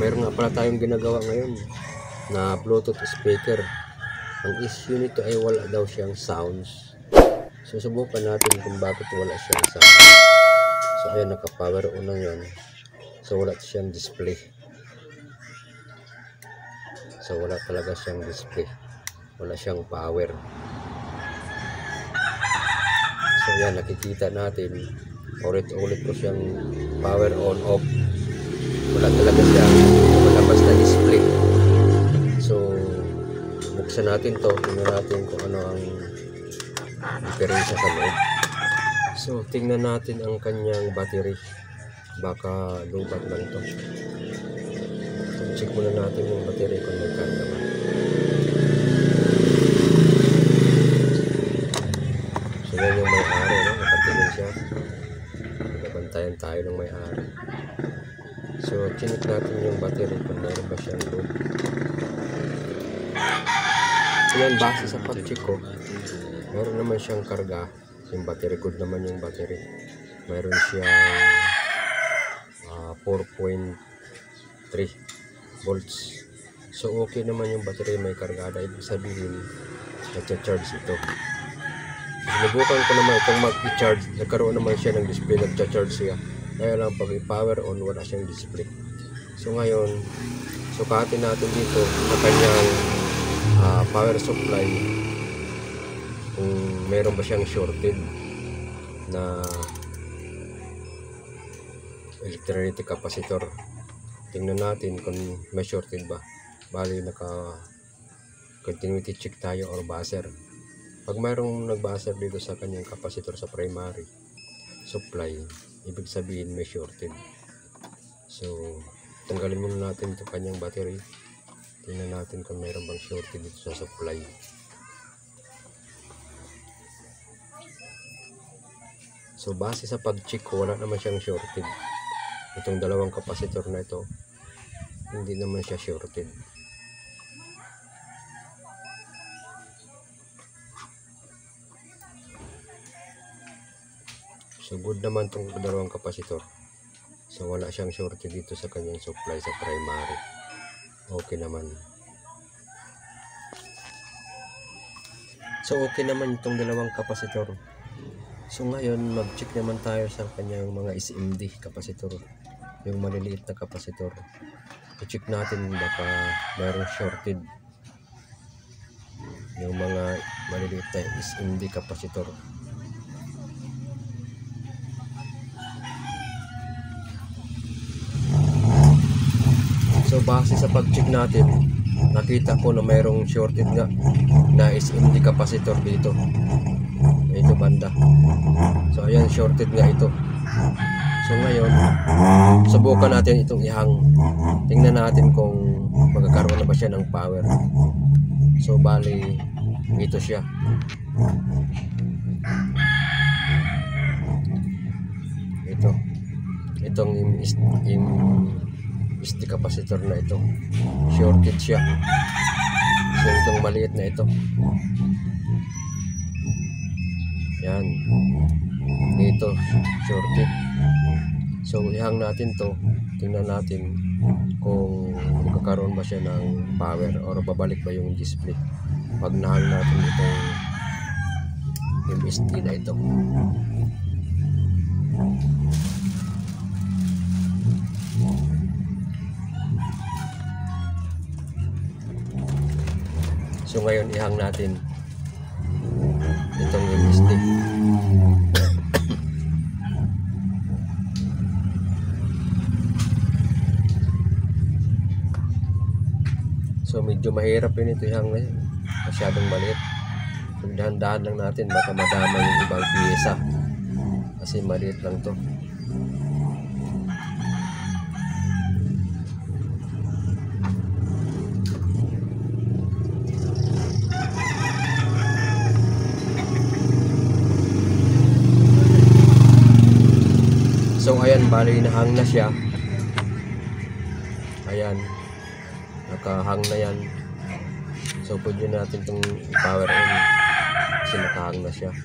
mayroon nga pala tayong ginagawa ngayon na Bluetooth speaker. Ang issue nito ay wala daw siyang sounds. So subukan natin kung bakit wala siyang sounds. So ayan, naka-power on na yun. So wala siyang display. So wala talaga siyang display. Wala siyang power. So ayan, nakikita natin. Ulit-ulit ko siyang power on off. Wala talaga siyang malabas na display. So buksan natin to, tingnan natin kung ano ang diferensya sa loob. So tingnan natin ang kanyang battery, baka lubat lang to. So check muna natin yung battery kung may karga ba. So yan yung may-ari, no? Nakatingin siya. Nabantayan tayo ng may-ari. So chinik natin yung battery kung mayroon ba siyang load. Yan, base sa pag-check ko, meron naman siyang karga. Yung battery, good naman yung battery. Meron siyang 4.3 volts. So okay naman yung battery, may kargada. Ibig sabihin nagcha-charge ito. Sinubukan ko naman itong mag-i-charge. Nagkaroon naman siya ng display, nagcha-charge siya. Kaya lang pag i-power on, wala siyang display. So ngayon, sukatin natin dito sa kanyang power supply kung meron ba siyang shorted na electronic capacitor. Tingnan natin kung may shorted ba. Bali naka continuity check tayo or buzzer. Pag mayroong nag-buzzer dito sa kanyang capacitor sa primary supply, ibig sabihin may shorted. So tanggalin muna natin ito kanyang battery. Tingnan natin kung mayroon bang shorted dito sa supply. So base sa pag-check ko, wala naman siyang shorted. Itong dalawang capacitor na ito, hindi naman siya shorted. So good naman itong dalawang capacitor. So wala siyang shorted dito sa kanyang supply sa primary. Okay naman. So okay naman itong dalawang kapasitor. So ngayon mag-check naman tayo sa kanyang mga SMD kapasitor, yung maliliit na kapasitor. I-check natin baka mayroong shorted yung mga maliliit na SMD kapasitor. So base sa pag-check natin, nakita ko na mayroong shorted nga na SMD capacitor dito. Ito banda. So ayan, shorted nga ito. So ngayon, subukan natin itong ihang. Tingnan natin kung magkakaroon na ba siya ng power. So bali, ito siya. Itong SD capacitor na ito, shorted siya. So itong maliit na ito, yan, ito shorted. So ihang natin to, tingnan natin kung magkakaroon ba siya ng power or babalik ba yung display pag nahang natin itong MSD na ito. So ngayon ihang natin itong MSD. So medyo mahirap yun ito ihang ngayon. Masyadong maliit. So dahan-dahan lang natin, baka madama yung ibang piyesa. Kasi maliit lang to. So ayan, bali nahang na siya. Ayan, nakahang na yan. So pwede natin itong power on kasi nakahang na siya.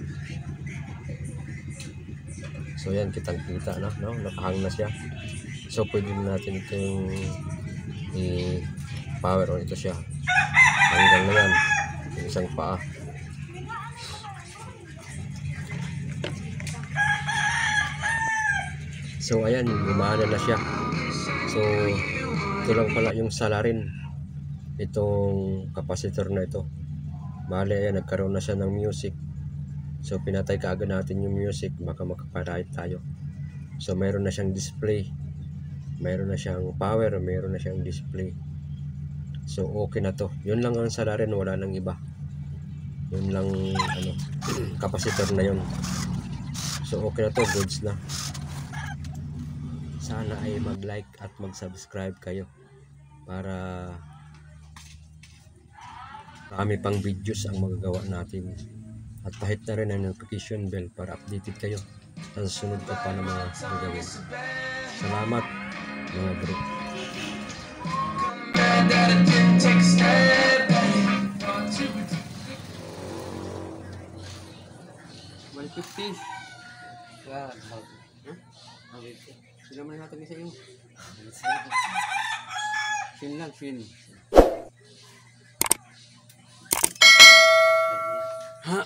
So yan, kitang kita na, no? Nakahang na siya. So pwede natin itong i-power on ito siya. Hanggang na yan, yung isang paa. So ayan, gumana na siya. So ito lang pala yung salarin itong capacitor na ito. Bale ayan, nagkaroon na siya ng music. So pinatay kaagad natin yung music, baka makaparight tayo. So mayroon na siyang display, mayroon na siyang power, mayroon na siyang display. So okay na to. Yun lang ang salarin, wala nang iba. Yun lang ano, capacitor na yun. So okay na to, goods na. Sana ay mag-like at mag-subscribe kayo para marami pang videos ang magagawa natin. At pahit na rin ang notification bell para updated kayo sa susunod ko pa ng mga gagawin. Salamat mga bro. 150. Yeah, sila man natin sa iyo. Fin lang, fin. Ha?